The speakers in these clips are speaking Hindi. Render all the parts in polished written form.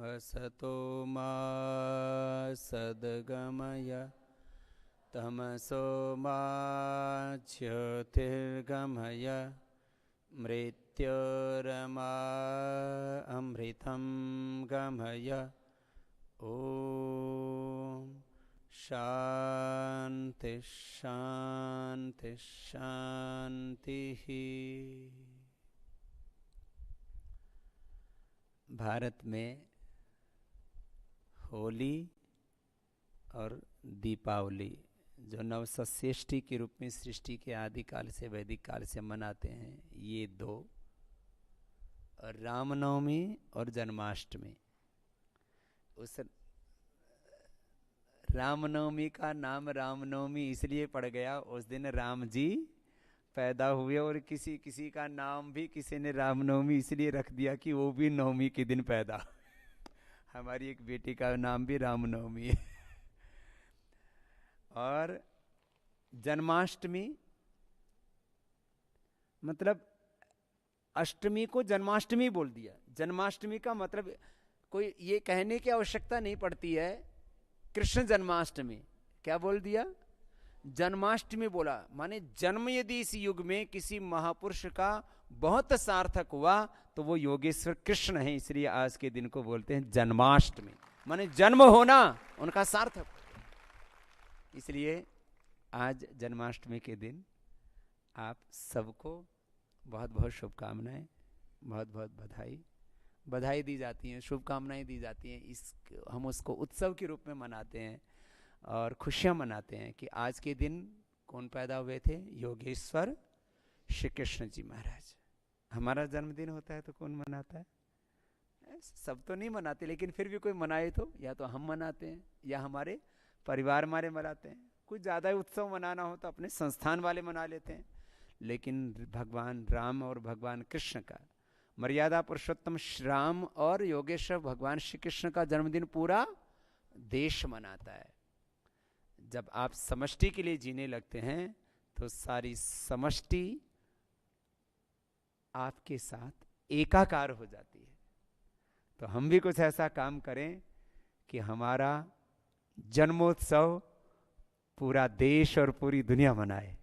असतो मा सद्गमय तमसो मा ज्योतिर्गमय मृत्योर्मा अमृतं गमय। ओम शांति शांति शांति। भारत में होली और दीपावली जो नवसृष्टि के रूप में सृष्टि के आदिकाल से वैदिक काल से मनाते हैं, ये दो, और रामनवमी और जन्माष्टमी। उस रामनवमी का नाम रामनवमी इसलिए पड़ गया, उस दिन राम जी पैदा हुए, और किसी किसी का नाम भी किसी ने रामनवमी इसलिए रख दिया कि वो भी नवमी के दिन पैदा। हमारी एक बेटी का नाम भी रामनवमी है। और जन्माष्टमी मतलब अष्टमी को जन्माष्टमी बोल दिया। जन्माष्टमी का मतलब कोई ये कहने की आवश्यकता नहीं पड़ती है कृष्ण जन्माष्टमी, क्या बोल दिया? जन्माष्टमी बोला। माने जन्म यदि इस युग में किसी महापुरुष का बहुत सार्थक हुआ तो वो योगेश्वर कृष्ण है, इसलिए आज के दिन को बोलते हैं जन्माष्टमी। माने जन्म होना उनका सार्थक, इसलिए आज जन्माष्टमी के दिन आप सबको बहुत बहुत शुभकामनाएं, बहुत बहुत बधाई दी जाती हैं, शुभकामनाएं दी जाती हैं। हम उसको उत्सव के रूप में मनाते हैं और खुशियां मनाते हैं कि आज के दिन कौन पैदा हुए थे? योगेश्वर श्री कृष्ण जी महाराज। हमारा जन्मदिन होता है तो कौन मनाता है? सब तो नहीं मनाते, लेकिन फिर भी कोई मनाए तो या तो हम मनाते हैं या हमारे परिवार हमारे मनाते हैं। कुछ ज़्यादा उत्सव मनाना हो तो अपने संस्थान वाले मना लेते हैं, लेकिन भगवान राम और भगवान कृष्ण का, मर्यादा पुरुषोत्तम राम और योगेश्वर भगवान श्री कृष्ण का जन्मदिन पूरा देश मनाता है। जब आप समष्टि के लिए जीने लगते हैं तो सारी समष्टि आपके साथ एकाकार हो जाती है। तो हम भी कुछ ऐसा काम करें कि हमारा जन्मोत्सव पूरा देश और पूरी दुनिया मनाए।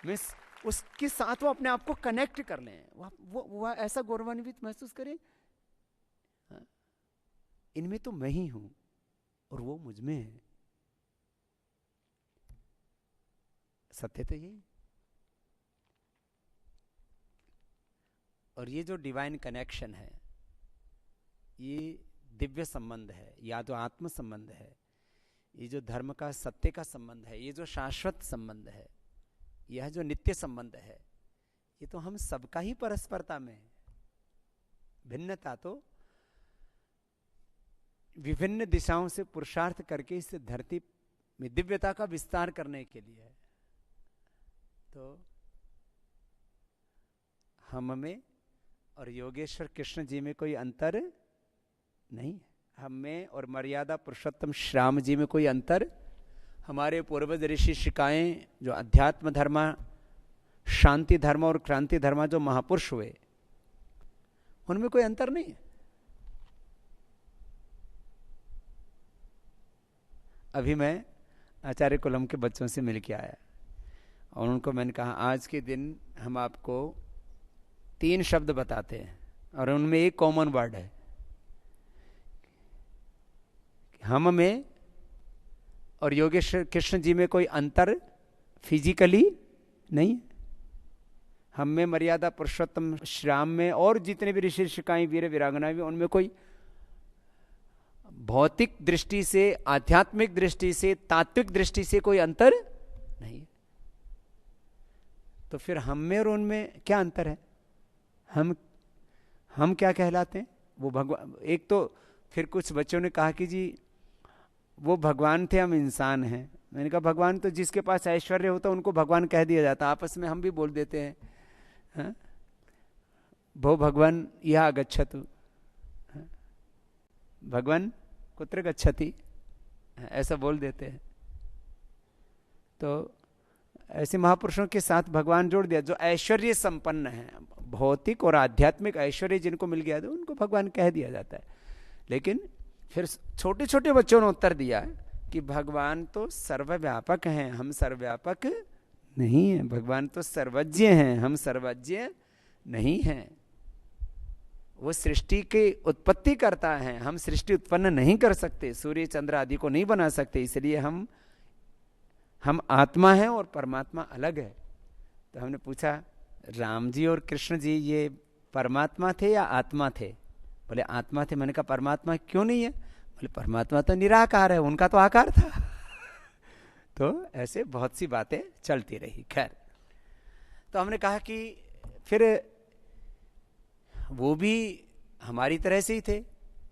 मिस उसके साथ वो अपने आप को कनेक्ट कर लें, वो ऐसा गौरवान्वित महसूस करें, इनमें तो मैं ही हूं और वो मुझ में है। सत्य तो यही। और ये जो डिवाइन कनेक्शन है, ये दिव्य संबंध है, या तो आत्म संबंध है, ये जो धर्म का सत्य का संबंध है, ये जो शाश्वत संबंध है, यह जो नित्य संबंध है, ये तो हम सबका ही परस्परता में है। भिन्नता तो विभिन्न दिशाओं से पुरुषार्थ करके इस धरती में दिव्यता का विस्तार करने के लिए है। तो हम में और योगेश्वर कृष्ण जी में कोई अंतर नहीं है। हम में और मर्यादा पुरुषोत्तम श्याम जी में कोई अंतर, हमारे पूर्वज ऋषि शिकाएं जो अध्यात्म धर्म, शांति धर्म और क्रांति धर्म जो महापुरुष हुए, उनमें कोई अंतर नहीं है। अभी मैं आचार्य कुलम के बच्चों से मिल के आया और उनको मैंने कहा आज के दिन हम आपको 3 शब्द बताते हैं और उनमें एक कॉमन वर्ड है। हम में और योगेश्वर कृष्ण जी में कोई अंतर फिजिकली नहीं है। हम में मर्यादा पुरुषोत्तम श्याम में और जितने भी ऋषि शिकाएं वीर वीरांगनाएं, उनमें कोई भौतिक दृष्टि से, आध्यात्मिक दृष्टि से, तात्विक दृष्टि से कोई अंतर नहीं है। तो फिर हम में और उनमें क्या अंतर है? हम क्या कहलाते हैं? वो भगवान। एक तो फिर कुछ बच्चों ने कहा कि जी वो भगवान थे, हम इंसान हैं। मैंने कहा भगवान तो जिसके पास ऐश्वर्य होता उनको भगवान कह दिया जाता, आपस में हम भी बोल देते हैं, हाँ? भो भगवान यह गच्छतु, भगवान कुत्र गच्छति, ऐसा बोल देते हैं। तो ऐसे महापुरुषों के साथ भगवान जोड़ दिया जो ऐश्वर्य संपन्न है, भौतिक और आध्यात्मिक ऐश्वर्य जिनको मिल गया था उनको भगवान कह दिया जाता है। लेकिन फिर छोटे छोटे बच्चों ने उत्तर दिया कि भगवान तो सर्वव्यापक हैं, हम सर्वव्यापक नहीं हैं। भगवान तो सर्वज्ञ हैं, हम सर्वज्ञ नहीं हैं। वो सृष्टि की उत्पत्ति करता है, हम सृष्टि उत्पन्न नहीं कर सकते, सूर्य चंद्र आदि को नहीं बना सकते, इसलिए हम आत्मा हैं और परमात्मा अलग है। तो हमने पूछा राम जी और कृष्ण जी ये परमात्मा थे या आत्मा थे? बोले आत्मा थे। मैंने कहा परमात्मा क्यों नहीं है? बोले परमात्मा तो निराकार है, उनका तो आकार था। तो ऐसे बहुत सी बातें चलती रही। खैर, तो हमने कहा कि फिर वो भी हमारी तरह से ही थे,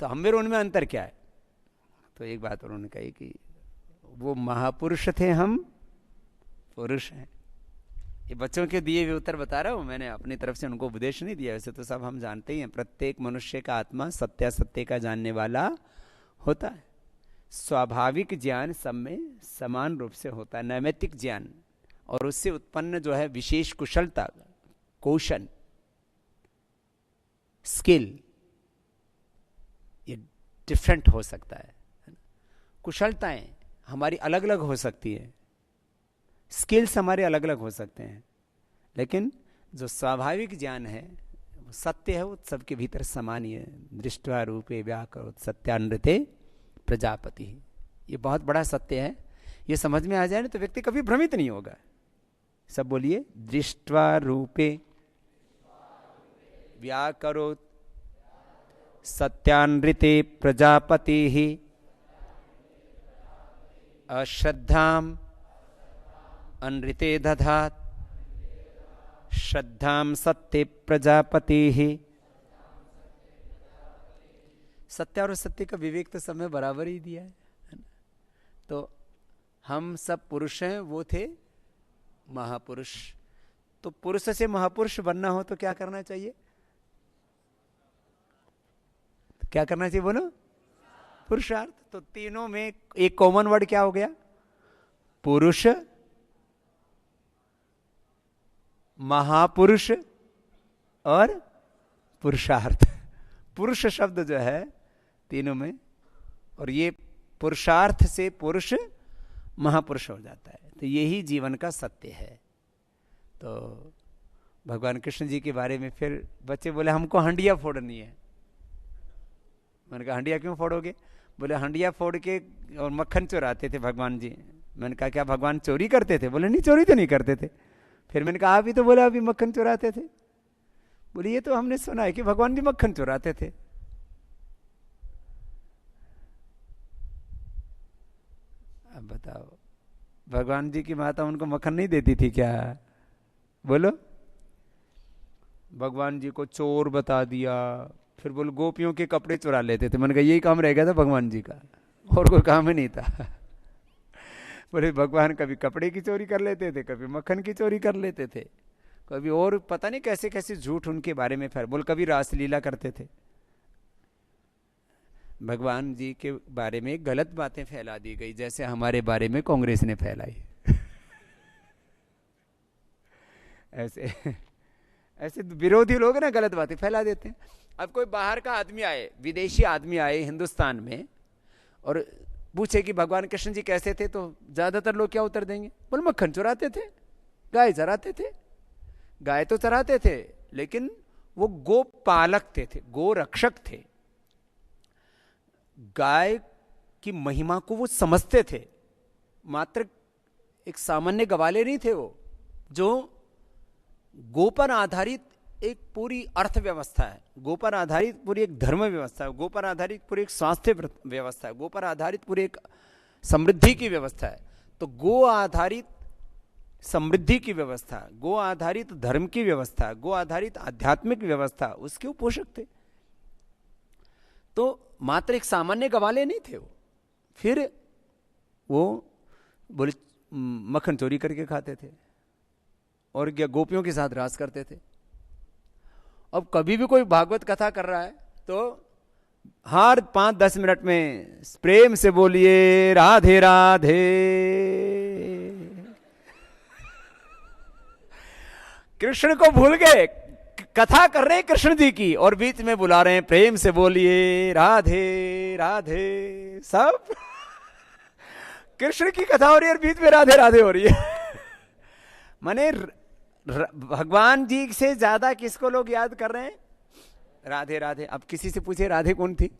तो हम में उनमें अंतर क्या है? तो एक बात उन्होंने कही कि वो महापुरुष थे, हम पुरुष हैं। ये बच्चों के दिए हुए उत्तर बता रहा हूं, मैंने अपनी तरफ से उनको उपदेश नहीं दिया। वैसे तो सब हम जानते ही हैं, प्रत्येक मनुष्य का आत्मा सत्यासत्य का जानने वाला होता है। स्वाभाविक ज्ञान सब में समान रूप से होता है, नैमित्तिक ज्ञान, और उससे उत्पन्न जो है विशेष कुशलता, कौशल, स्किल, ये डिफरेंट हो सकता है। कुशलताएं हमारी अलग अलग हो सकती है, स्किल्स हमारे अलग अलग हो सकते हैं, लेकिन जो स्वाभाविक ज्ञान है, वो सत्य है, वो सबके भीतर समान ही है। दृष्ट्वा रूपे व्याकरोत् सत्यानृते प्रजापति, ये बहुत बड़ा सत्य है। ये समझ में आ जाए ना तो व्यक्ति कभी भ्रमित नहीं होगा। सब बोलिए, दृष्ट्वा रूपे व्याकरोत् सत्यानृते प्रजापति अश्रद्धाम अनृते दधात श्रद्धाम सत्य प्रजापति। सत्य और सत्य का विवेक तो समय बराबर ही दिया है ना? तो हम सब पुरुष हैं, वो थे महापुरुष। तो पुरुष से महापुरुष बनना हो तो क्या करना चाहिए? क्या करना चाहिए बोलो? पुरुषार्थ। तो तीनों में एक कॉमन वर्ड क्या हो गया? पुरुष, महापुरुष और पुरुषार्थ। पुरुष शब्द जो है तीनों में, और ये पुरुषार्थ से पुरुष महापुरुष हो जाता है। तो यही जीवन का सत्य है। तो भगवान कृष्ण जी के बारे में फिर बच्चे बोले हमको हंडिया फोड़नी है। मैंने कहा हंडिया क्यों फोड़ोगे? बोले हंडिया फोड़ के और मक्खन चुराते थे भगवान जी। मैंने कहा क्या भगवान चोरी करते थे? बोले नहीं, चोरी तो नहीं करते थे। फिर मैंने कहा अभी तो बोला अभी मक्खन चुराते थे। बोले ये तो हमने सुना है कि भगवान जी मक्खन चुराते थे। अब बताओ, भगवान जी की माता उनको मक्खन नहीं देती थी क्या? बोलो। भगवान जी को चोर बता दिया, फिर बोलो गोपियों के कपड़े चुरा लेते थे। मैंने कहा यही काम रह गया था भगवान जी का, और कोई काम ही नहीं था। बोले भगवान कभी कपड़े की चोरी कर लेते थे, कभी मक्खन की चोरी कर लेते थे, कभी और पता नहीं कैसे कैसे झूठ उनके बारे में फैल। बोल कभी रासलीला करते थे। भगवान जी के बारे में गलत बातें फैला दी गई, जैसे हमारे बारे में कांग्रेस ने फैलाई। ऐसे ऐसे विरोधी लोग ना गलत बातें फैला देते हैं। अब कोई बाहर का आदमी आए, विदेशी आदमी आए हिंदुस्तान में और पूछे कि भगवान कृष्ण जी कैसे थे, तो ज्यादातर लोग क्या उत्तर देंगे? बोले मक्खन चुराते थे, गाय चराते थे। गाय तो चराते थे, लेकिन वो गो पालक थे, गो रक्षक थे। गाय की महिमा को वो समझते थे, मात्र एक सामान्य गवाले नहीं थे वो। जो गो पर आधारित एक पूरी अर्थव्यवस्था है, गो पर आधारित पूरी एक धर्म व्यवस्था है, गो पर आधारित पूरी एक स्वास्थ्य व्यवस्था है, गो पर आधारित पूरी एक समृद्धि की व्यवस्था है। तो गो आधारित समृद्धि की व्यवस्था, गो आधारित धर्म की व्यवस्था, गो आधारित आध्यात्मिक व्यवस्था, उसके वो पोषक थे। तो मात्र एक सामान्य गवाले नहीं थे वो। फिर वो बोले मक्खन चोरी करके खाते थे और क्या गोपियों के साथ रास करते थे। अब कभी भी कोई भागवत कथा कर रहा है तो हर 5-10 मिनट में प्रेम से बोलिए राधे राधे। कृष्ण को भूल गए, कथा कर रहे हैं कृष्ण जी की और बीच में बुला रहे हैं प्रेम से बोलिए राधे राधे। सब कृष्ण की कथा हो रही है और बीच में राधे राधे हो रही है। माने भगवान जी से ज्यादा किसको लोग याद कर रहे हैं? राधे राधे। अब किसी से पूछे राधे कौन थी?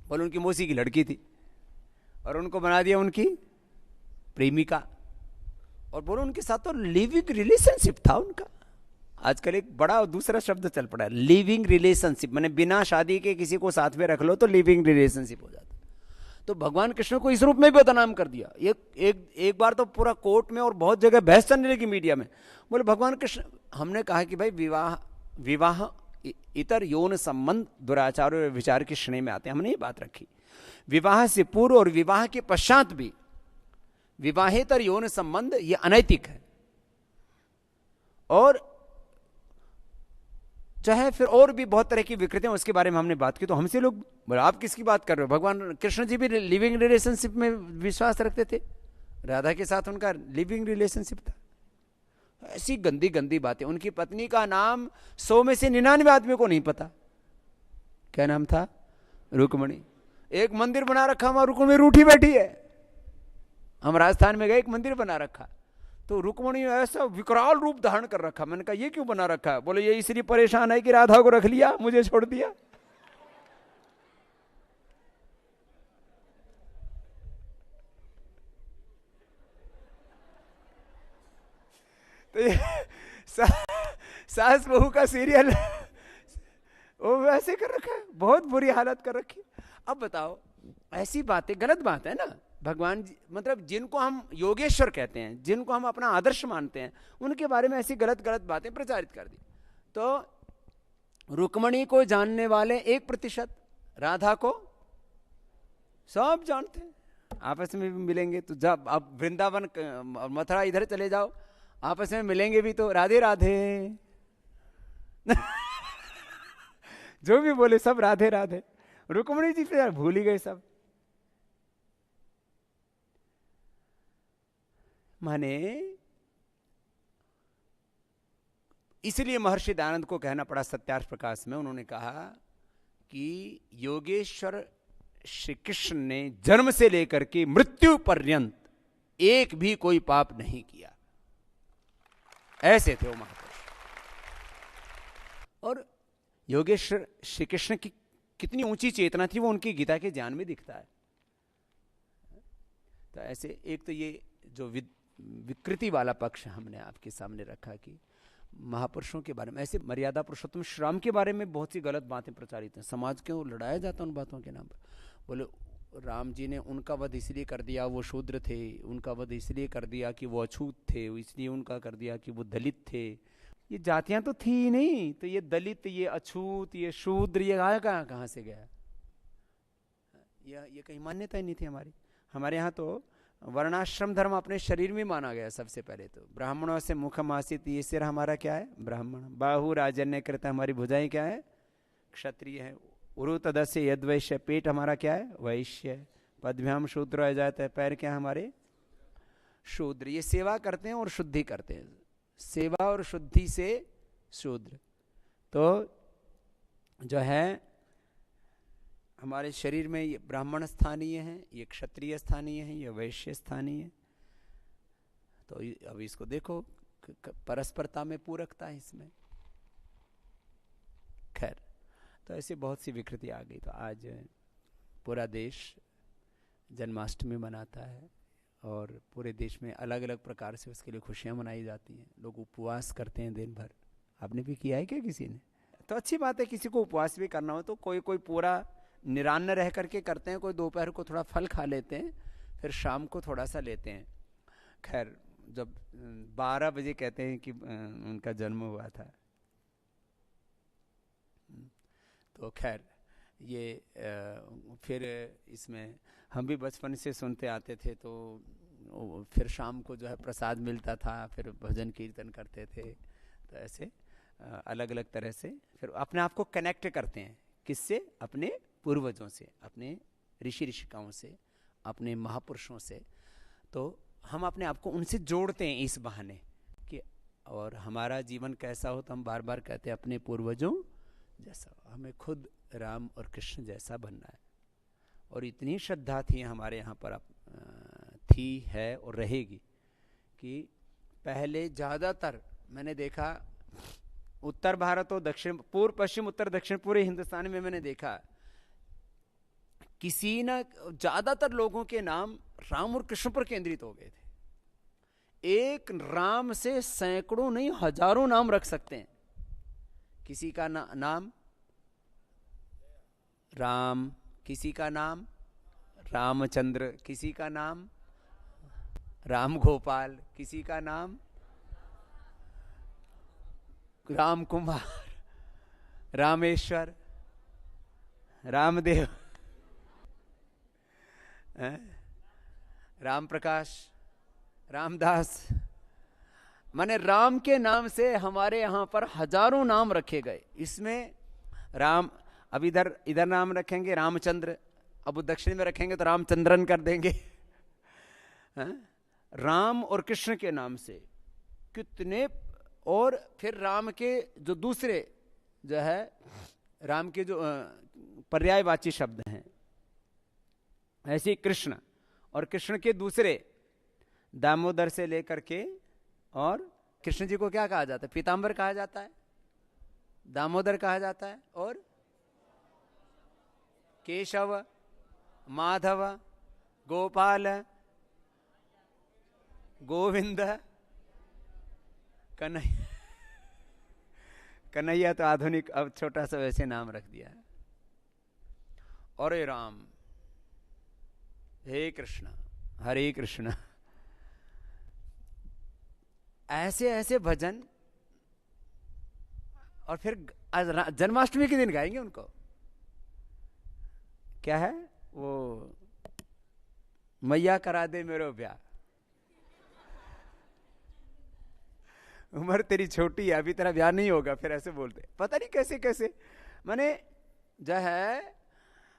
बोलो उनकी मौसी की लड़की थी और उनको बना दिया उनकी प्रेमिका, और बोलो उनके साथ तो लिविंग रिलेशनशिप था उनका। आजकल एक बड़ा दूसरा शब्द चल पड़ा है, लिविंग रिलेशनशिप, माने बिना शादी के किसी को साथ में रख लो तो लिविंग रिलेशनशिप हो जाता। तो भगवान कृष्ण को इस रूप में भी बदनाम कर दिया। एक बार तो पूरा कोर्ट में और बहुत जगह बहस चलने लगी मीडिया में। बोले भगवान कृष्ण, हमने कहा कि भाई विवाह इतर यौन संबंध दुराचार और विचार की श्रेणी में आते हैं, हमने ये बात रखी। विवाह से पूर्व और विवाह के पश्चात भी विवाहेतर यौन संबंध ये अनैतिक है, और चाहे फिर और भी बहुत तरह की विकृतियां, उसके बारे में हमने बात की। तो हमसे लोग बोले आप किसकी बात कर रहे हो? भगवान कृष्ण जी भी लिविंग रिलेशनशिप में विश्वास रखते थे, राधा के साथ उनका लिविंग रिलेशनशिप था। ऐसी गंदी गंदी बातें। उनकी पत्नी का नाम 100 में से 99 आदमी को नहीं पता। क्या नाम था? रुक्मणी। एक मंदिर बना रखा, वहां रुक्मणी रूठी बैठी है। हम राजस्थान में गए, एक मंदिर बना रखा, तो रुक्मणी ऐसा विकराल रूप धारण कर रखा। मैंने कहा ये क्यों बना रखा है? बोले ये इसलिए परेशान है कि राधा को रख लिया, मुझे छोड़ दिया। तो सास बहू का सीरियल वो वैसे कर रखा है, बहुत बुरी हालत कर रखी। अब बताओ, ऐसी बातें गलत बात है ना। भगवान जी मतलब जिनको हम योगेश्वर कहते हैं, जिनको हम अपना आदर्श मानते हैं, उनके बारे में ऐसी गलत गलत बातें प्रचारित कर दी। तो रुक्मणी को जानने वाले 1%, राधा को सब जानते हैं। आपस में भी मिलेंगे तो जब आप वृंदावन मथुरा इधर चले जाओ, आपस में मिलेंगे भी तो राधे राधे जो भी बोले सब राधे राधे। रुक्मणी जी फिर भूल ही गए सब। माने इसलिए महर्षि दयानंद को कहना पड़ा सत्यार्थ प्रकाश में, उन्होंने कहा कि योगेश्वर श्री कृष्ण ने जन्म से लेकर के मृत्यु पर्यंत एक भी कोई पाप नहीं किया। ऐसे थे वो महापुरुष। और योगेश्वर श्री कृष्ण की कितनी ऊंची चेतना थी वो उनकी गीता के ज्ञान में दिखता है। तो ऐसे एक तो ये जो विकृति वाला पक्ष हमने आपके सामने रखा कि महापुरुषों के बारे में, ऐसे मर्यादा पुरुषोत्तम श्री राम के बारे में बहुत सी गलत बातें प्रचारित हैं। समाज क्यों लड़ाया जाता है उन बातों के नाम पर। बोले राम जी ने उनका वध इसलिए कर दिया वो शूद्र थे, उनका वध इसलिए कर दिया कि वो अछूत थे, इसलिए उनका कर दिया कि वो दलित थे। ये जातियां तो थी ही नहीं, तो ये दलित, ये अछूत, ये शूद्र, ये आया कहाँ से गया? ये कहीं मान्यता ही नहीं थी हमारी। हमारे यहाँ तो वर्णाश्रम धर्म अपने शरीर में माना गया सबसे पहले। तो ब्राह्मणों से मुखम आसित, ये सिर हमारा क्या है? ब्राह्मण। बाहु राजन्य कृत, हमारी भुजाएं क्या है? क्षत्रिय है। उरु तदस्य यद्वैश्य, पेट हमारा क्या है? वैश्य। पदभ्याम शूद्र आ जाता है, पैर क्या हमारे? शूद्र। ये सेवा करते हैं और शुद्धि करते हैं, सेवा और शुद्धि से शूद्र। तो जो है हमारे शरीर में ये ब्राह्मण स्थानीय है, ये क्षत्रिय स्थानीय है, ये वैश्य स्थानीय है। तो अब इसको देखो, परस्परता में पूरकता है इसमें। खैर, तो ऐसे बहुत सी विकृति आ गई। तो आज पूरा देश जन्माष्टमी मनाता है और पूरे देश में अलग अलग प्रकार से उसके लिए खुशियां मनाई जाती हैं। लोग उपवास करते हैं दिन भर। आपने भी किया है क्या किसी ने? तो अच्छी बात है, किसी को उपवास भी करना हो तो कोई पूरा निरान्न रह करके करते हैं, कोई दोपहर को थोड़ा फल खा लेते हैं, फिर शाम को थोड़ा सा लेते हैं। खैर, जब 12 बजे कहते हैं कि उनका जन्म हुआ था, तो खैर ये फिर इसमें हम भी बचपन से सुनते आते थे। तो फिर शाम को जो है प्रसाद मिलता था, फिर भजन कीर्तन करते थे। तो ऐसे अलग अलग तरह से फिर अपने आप को कनेक्ट करते हैं। किससे? अपने पूर्वजों से, अपने ऋषि ऋषिकाओं से, अपने महापुरुषों से। तो हम अपने आप को उनसे जोड़ते हैं इस बहाने कि और हमारा जीवन कैसा हो तो हम बार बार कहते हैं अपने पूर्वजों जैसा हो। हमें खुद राम और कृष्ण जैसा बनना है। और इतनी श्रद्धा थी हमारे यहाँ पर थी, है और रहेगी कि पहले ज़्यादातर मैंने देखा उत्तर भारत और दक्षिण, पूर्व पश्चिम उत्तर दक्षिण पूरे हिंदुस्तान में मैंने देखा किसी न ज़्यादातर लोगों के नाम राम और कृष्ण पर केंद्रित हो गए थे। एक राम से सैकड़ों नहीं हजारों नाम रख सकते हैं। किसी का नाम राम, किसी का नाम रामचंद्र, किसी का नाम राम गोपाल, किसी का नाम राम कुमार, रामेश्वर, रामदेव, राम प्रकाश, रामदास। माने राम के नाम से हमारे यहाँ पर हजारों नाम रखे गए। इसमें राम, अब इधर नाम रखेंगे रामचंद्र, अब दक्षिण में रखेंगे तो रामचंद्रन कर देंगे। राम और कृष्ण के नाम से कितने, और फिर राम के जो दूसरे जो है राम के जो पर्यायवाची शब्द हैं, ऐसे कृष्ण, और कृष्ण के दूसरे दामोदर से लेकर के, और कृष्ण जी को क्या कहा जाता है? पीताम्बर कहा जाता है, दामोदर कहा जाता है, और केशव, माधव, गोपाल, गोविंद, कन्हैया। कन्हैया तो आधुनिक, अब छोटा सा वैसे नाम रख दिया है। और राम, हे कृष्ण, हरे कृष्ण, ऐसे ऐसे भजन। और फिर जन्माष्टमी के दिन गाएंगे उनको। क्या है वो, मैया करा दे मेरो ब्याह, उम्र तेरी छोटी है अभी तेरा ब्याह नहीं होगा, फिर ऐसे बोलते। पता नहीं कैसे कैसे, माने जो है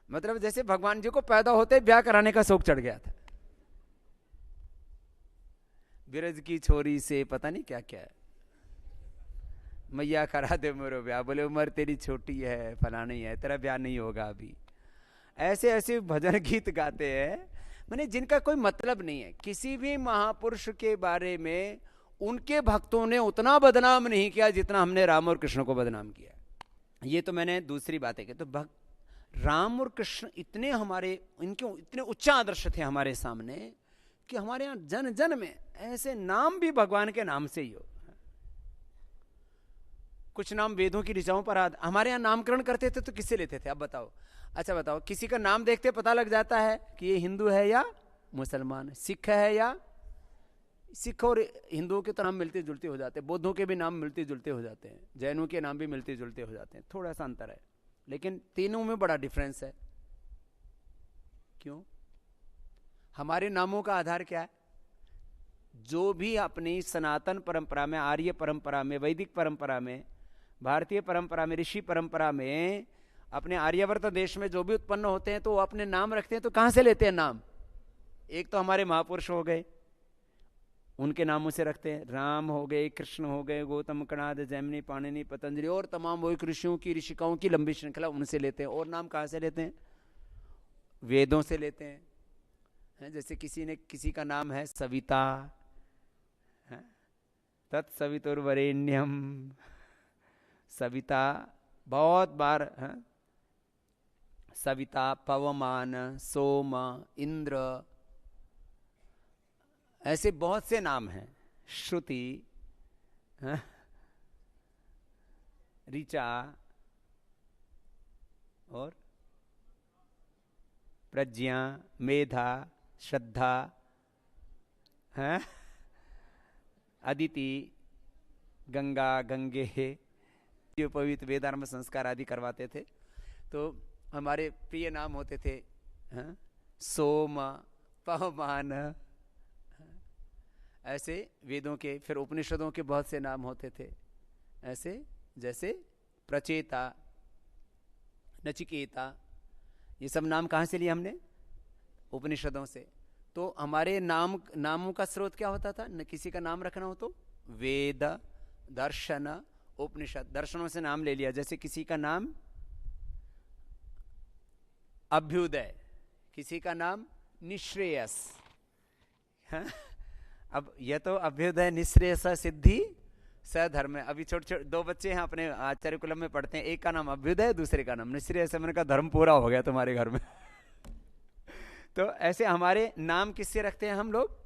मतलब जैसे भगवान जी को पैदा होते ब्याह कराने का शौक चढ़ गया था। बिरज की छोरी से पता नहीं क्या क्या है, मैया करा दे मेरो ब्याह, बोले उम्र तेरी छोटी है, फलानी है, तेरा ब्याह नहीं होगा अभी। ऐसे ऐसे भजन गीत गाते हैं, माने जिनका कोई मतलब नहीं है। किसी भी महापुरुष के बारे में उनके भक्तों ने उतना बदनाम नहीं किया जितना हमने राम और कृष्ण को बदनाम किया। ये तो मैंने दूसरी बातें की। तो राम और कृष्ण इतने हमारे, इनके इतने उच्च आदर्श थे हमारे सामने कि हमारे यहाँ जन जन में ऐसे नाम भी भगवान के नाम से ही हो। कुछ नाम वेदों की ऋचाओं पर हमारे यहाँ नामकरण करते थे तो किससे लेते थे? अब बताओ। अच्छा बताओ, किसी का नाम देखते पता लग जाता है कि ये हिंदू है या मुसलमान, सिख है या, सिख और हिंदुओं के तो नाम मिलते जुलते हो जाते हैं, बौद्धों के भी नाम मिलते जुलते हो जाते हैं, जैनों के नाम भी मिलते जुलते हो जाते हैं, थोड़ा सा अंतर है, लेकिन तीनों में बड़ा डिफरेंस है। क्यों? हमारे नामों का आधार क्या है? जो भी अपनी सनातन परंपरा में, आर्य परंपरा में, वैदिक परंपरा में, भारतीय परंपरा में, ऋषि परंपरा में, अपने आर्यवर्त देश में जो भी उत्पन्न होते हैं तो वो अपने नाम रखते हैं। तो कहां से लेते हैं नाम? एक तो हमारे महापुरुष हो गए, उनके नामों से रखते हैं। राम हो गए, कृष्ण हो गए, गौतम, कणाद, जैमिनी, पाणिनि, पतंजलि और तमाम वही ऋषियों की, ऋषिकाओं की लंबी श्रृंखला, उनसे लेते हैं। और नाम कहाँ से लेते हैं? वेदों से लेते हैं। जैसे किसी का नाम है सविता, तत्सवितुर्वरेण्यम, सविता बहुत बार है? सविता, पवमान, सोम, इंद्र, ऐसे बहुत से नाम हैं। श्रुति, ऋचा और प्रज्ञा, मेधा, श्रद्धा, है अदिति, गंगा, गंगे, जो पवित्र वेदांत संस्कार आदि करवाते थे तो हमारे प्रिय नाम होते थे सोम, पवमान, ऐसे वेदों के। फिर उपनिषदों के बहुत से नाम होते थे ऐसे, जैसे प्रचेता, नचिकेता, ये सब नाम कहाँ से लिए हमने? उपनिषदों से। तो हमारे नामों का स्रोत क्या होता था? न किसी का नाम रखना हो तो वेद, दर्शन उपनिषद, दर्शनों से नाम ले लिया। जैसे किसी का नाम अभ्युदय, किसी का नाम निश्रेयस। हाँ? अब यह तो अभ्युदय निश्रेयस सिद्धि सधर्म है। अभी छोटे छोटे दो बच्चे हैं अपने आचार्य कुलम में पढ़ते हैं, एक का नाम अभ्युदय, दूसरे का नाम निश्रेयस। मैंने कहा धर्म पूरा हो गया तुम्हारे घर में। तो ऐसे हमारे नाम किससे रखते हैं हम लोग?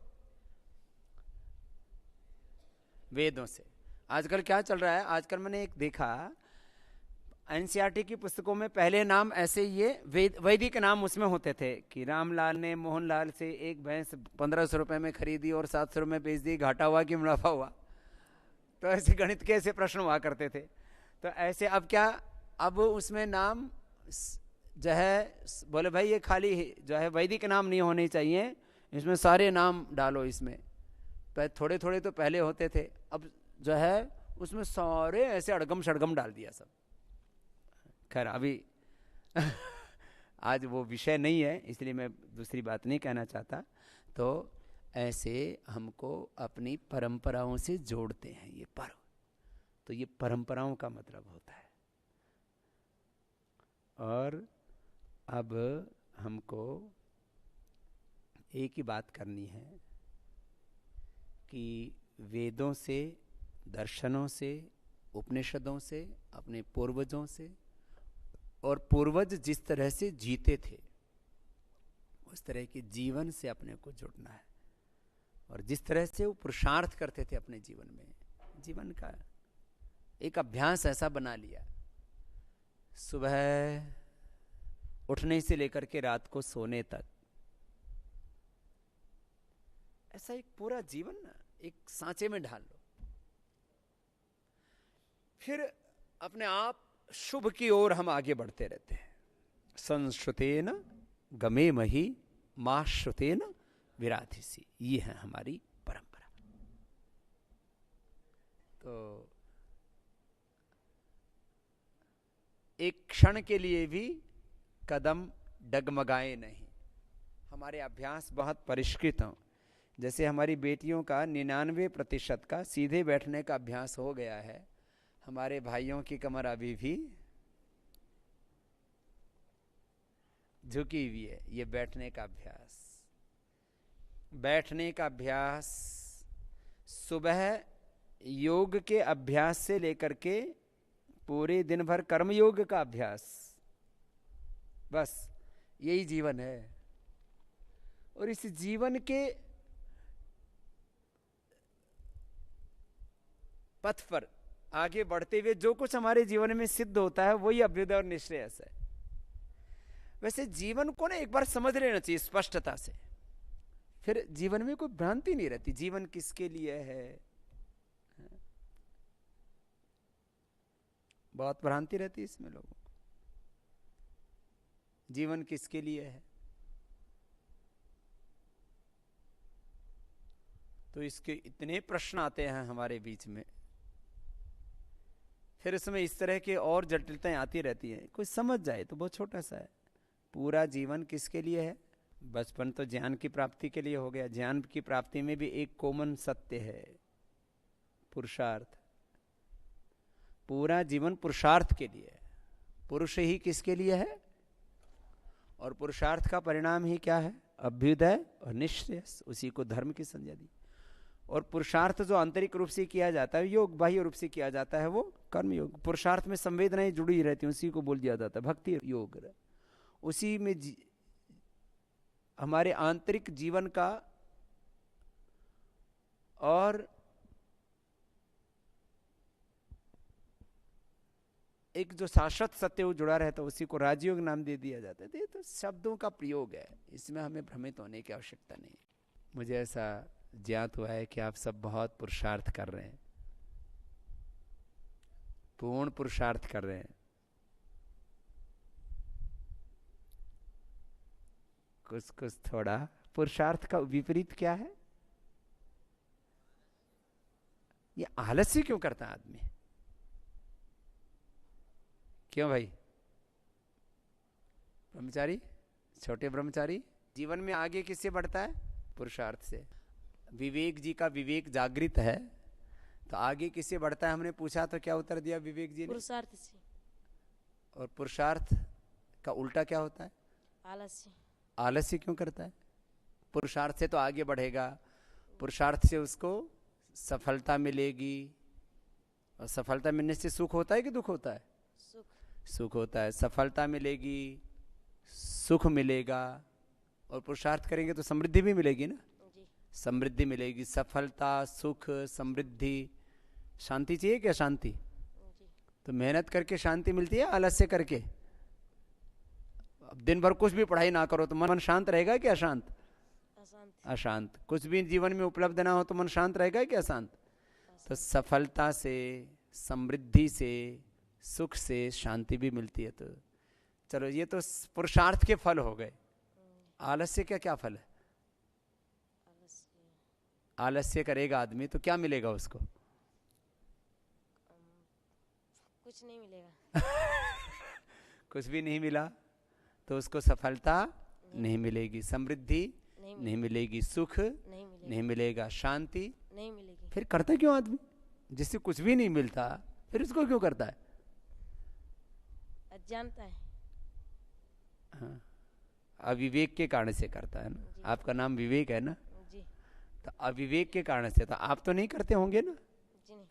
वेदों से। आजकल क्या चल रहा है, आजकल मैंने एक देखा एनसीईआरटी की पुस्तकों में पहले नाम ऐसे ये वैदिक नाम उसमें होते थे कि रामलाल ने मोहनलाल से एक भैंस 1500 रुपए में खरीदी और 700 रुपए में बेच दी, घाटा हुआ कि मुनाफा हुआ। तो ऐसे गणित के ऐसे प्रश्न हुआ करते थे। तो ऐसे अब क्या, अब उसमें नाम जो है बोले भाई ये खाली जो है वैदिक नाम नहीं होने चाहिए, इसमें सारे नाम डालो इसमें। थोड़े थोड़े तो पहले होते थे, अब जो है उसमें सारे ऐसे अड़गम शड़गम डाल दिया सब। खैर अभी आज वो विषय नहीं है, इसलिए मैं दूसरी बात नहीं कहना चाहता। तो ऐसे हमको अपनी परंपराओं से जोड़ते हैं ये पर्व। तो ये परंपराओं का मतलब होता है। और अब हमको एक ही बात करनी है कि वेदों से, दर्शनों से, उपनिषदों से, अपने पूर्वजों से, और पूर्वज जिस तरह से जीते थे उस तरह के जीवन से अपने को जुड़ना है। और जिस तरह से वो पुरुषार्थ करते थे अपने जीवन में, जीवन का एक अभ्यास ऐसा बना लिया, सुबह उठने से लेकर के रात को सोने तक, ऐसा एक पूरा जीवन ना एक सांचे में ढाल लो। फिर अपने आप शुभ की ओर हम आगे बढ़ते रहते हैं। संश्रुतेन गमे मही मा श्रुतेन विराधिसी, ये है हमारी परंपरा। तो एक क्षण के लिए भी कदम डगमगाए नहीं। हमारे अभ्यास बहुत परिष्कृत हों। जैसे हमारी बेटियों का 99% का सीधे बैठने का अभ्यास हो गया है, हमारे भाइयों की कमर अभी भी झुकी हुई है। ये बैठने का अभ्यास, बैठने का अभ्यास सुबह योग के अभ्यास से लेकर के पूरे दिन भर कर्मयोग का अभ्यास, बस यही जीवन है। और इस जीवन के पथ पर आगे बढ़ते हुए जो कुछ हमारे जीवन में सिद्ध होता है वही अभ्युदय और निश्रेयस है। वैसे जीवन को ना एक बार समझ लेना चाहिए स्पष्टता से, फिर जीवन में कोई भ्रांति नहीं रहती। जीवन किसके लिए है? बहुत भ्रांति रहती है इसमें लोगों को। जीवन किसके लिए है? तो इसके इतने प्रश्न आते हैं हमारे बीच में, फिर इसमें इस तरह के और जटिलताएं आती रहती हैं। कोई समझ जाए तो बहुत छोटा सा है। पूरा जीवन किसके लिए है? बचपन तो ज्ञान की प्राप्ति के लिए हो गया। ज्ञान की प्राप्ति में भी एक कॉमन सत्य है, पुरुषार्थ। पूरा जीवन पुरुषार्थ के लिए है। पुरुष ही किसके लिए है? और पुरुषार्थ का परिणाम ही क्या है? अभ्युदय और निश्रेयस। उसी को धर्म की संज्ञा दी। और पुरुषार्थ जो आंतरिक रूप से किया जाता है, योग बाह्य रूप से किया जाता है, वो कर्म योग। पुरुषार्थ में संवेदनाएं जुड़ी रहती हैं, उसी को बोल दिया जाता है भक्ति योग। उसी में हमारे आंतरिक जीवन का और एक जो शाश्वत सत्य वो जुड़ा रहता है, उसी को राजयोग नाम दे दिया जाता है। तो शब्दों का प्रयोग है, इसमें हमें भ्रमित होने की आवश्यकता नहीं। मुझे ऐसा ज्ञात हुआ है कि आप सब बहुत पुरुषार्थ कर रहे हैं, पूर्ण पुरुषार्थ कर रहे हैं। कुछ थोड़ा पुरुषार्थ का विपरीत क्या है? ये आलस्य क्यों करता है आदमी? क्यों भाई? ब्रह्मचारी, छोटे ब्रह्मचारी जीवन में आगे किससे बढ़ता है? पुरुषार्थ से। विवेक जी का विवेक जागृत है तो आगे किससे बढ़ता है हमने पूछा तो क्या उत्तर दिया विवेक जी ने? पुरुषार्थ से। और पुरुषार्थ का उल्टा क्या होता है? आलस्य। आलस्य क्यों करता है? पुरुषार्थ से तो आगे बढ़ेगा, पुरुषार्थ से उसको सफलता मिलेगी, और सफलता मिलने से सुख होता है कि दुख होता है? सुख। सुख होता है। सफलता मिलेगी, सुख मिलेगा, और पुरुषार्थ करेंगे तो समृद्धि भी मिलेगी ना जी। समृद्धि मिलेगी, सफलता, सुख, समृद्धि। शांति चाहिए क्या? शांति जी। तो मेहनत करके शांति मिलती है, आलस्य करके? अब दिन भर कुछ भी पढ़ाई ना करो तो मन शांत रहेगा कि अशांत? अशांत। अशांत। कुछ भी जीवन में उपलब्ध ना हो तो मन शांत रहेगा कि अशांत? तो सफलता से, समृद्धि से, सुख से शांति भी मिलती है। तो चलो, ये तो पुरुषार्थ के फल हो गए। आलस्य का क्या फल है? आलस्य करेगा आदमी तो क्या मिलेगा उसको? कुछ नहीं मिलेगा। कुछ भी नहीं मिला तो उसको सफलता नहीं मिलेगी, समृद्धि नहीं मिलेगी, सुख नहीं मिलेगा, शांति नहीं मिलेगी। फिर करता क्यों आदमी? जिससे कुछ भी नहीं मिलता फिर उसको क्यों करता है? अज्ञानता है। हाँ, अविवेक के कारण से करता है ना। आपका नाम विवेक है ना? जी। तो अविवेक के कारण से। तो आप तो नहीं करते होंगे ना? जी नहीं।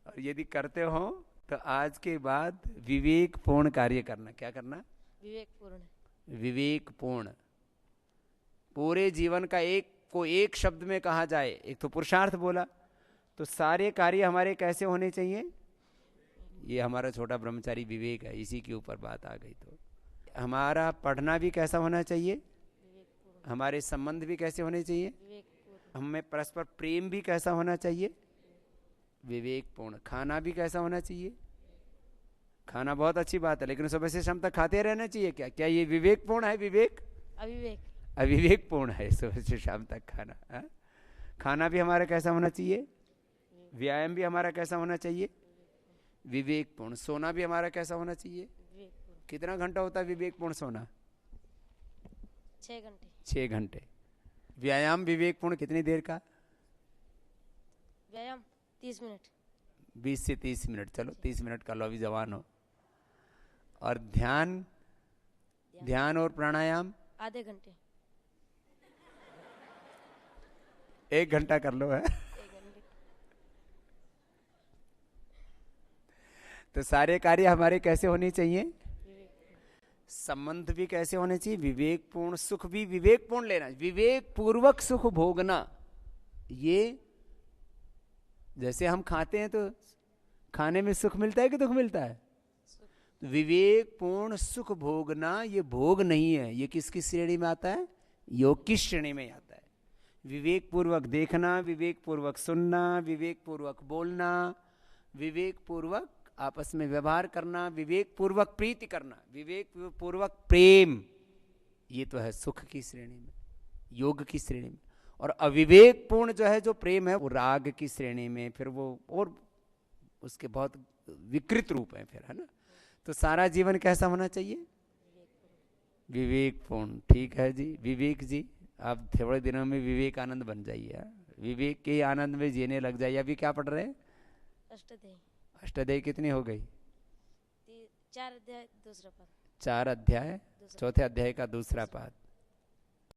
और यदि करते हो तो आज के बाद विवेक पूर्ण कार्य करना। क्या करना? विवेकपूर्ण। विवेकपूर्ण। पूरे जीवन का एक शब्द में कहा जाए, एक तो पुरुषार्थ बोला, तो सारे कार्य हमारे कैसे होने चाहिए? ये हमारा छोटा ब्रह्मचारी विवेक है, इसी के ऊपर बात आ गई। तो हमारा पढ़ना भी कैसा होना चाहिए? हमारे संबंध भी कैसे होने चाहिए? हमें परस्पर प्रेम भी कैसा होना चाहिए? विवेकपूर्ण। खाना भी कैसा होना चाहिए? खाना बहुत अच्छी बात है, लेकिन सुबह से शाम तक खाते रहना चाहिए क्या? क्या ये विवेकपूर्ण है? विवेक अविवेक। अविवेकपूर्ण है सुबह से शाम तक खाना। खाना भी हमारा कैसा होना चाहिए? व्यायाम भी हमारा कैसा होना चाहिए? विवेकपूर्ण। सोना भी हमारा कैसा होना चाहिए? कितना घंटा होता है विवेकपूर्ण सोना? 6 घंटे। 6 घंटे। व्यायाम विवेकपूर्ण कितनी देर का? व्यायाम 30 मिनट। 20 से 30 मिनट। चलो 30 मिनट कर लो, अभी जवान हो। और ध्यान और प्राणायाम आधे घंटे। 1 घंटा कर लो है। तो सारे कार्य हमारे कैसे होने चाहिए? संबंध भी कैसे होने चाहिए? विवेकपूर्ण। सुख भी विवेकपूर्ण लेना, विवेक पूर्वक सुख भोगना। ये जैसे हम खाते हैं तो खाने में सुख मिलता है कि दुख मिलता है? विवेकपूर्ण सुख भोगना, ये भोग नहीं है, ये किसकी श्रेणी में आता है? योग की श्रेणी में आता है। विवेक पूर्वक देखना, विवेक पूर्वक सुनना, विवेक पूर्वक बोलना, विवेक पूर्वक आपस में व्यवहार करना, विवेक पूर्वक प्रीति करना, विवेक पूर्वक प्रेम, ये तो है सुख की श्रेणी में, योग की श्रेणी में। और अविवेक पूर्ण जो है, जो प्रेम है, वो राग की श्रेणी में, फिर वो और उसके बहुत विकृत रूप है फिर, है ना। तो सारा जीवन कैसा होना चाहिए? विवेकपूर्ण। ठीक है जी, विवेक जी आप थोड़े दिनों में विवेकानंद बन जाइए, विवेक के आनंद में जीने लग जाइए। अभी क्या पढ़ रहे हैं? अष्टाध्यायी। अष्टाध्यायी कितनी हो गई? 4 अध्याय दूसरा पाद। 4 अध्याय, चौथे अध्याय का दूसरा पाद।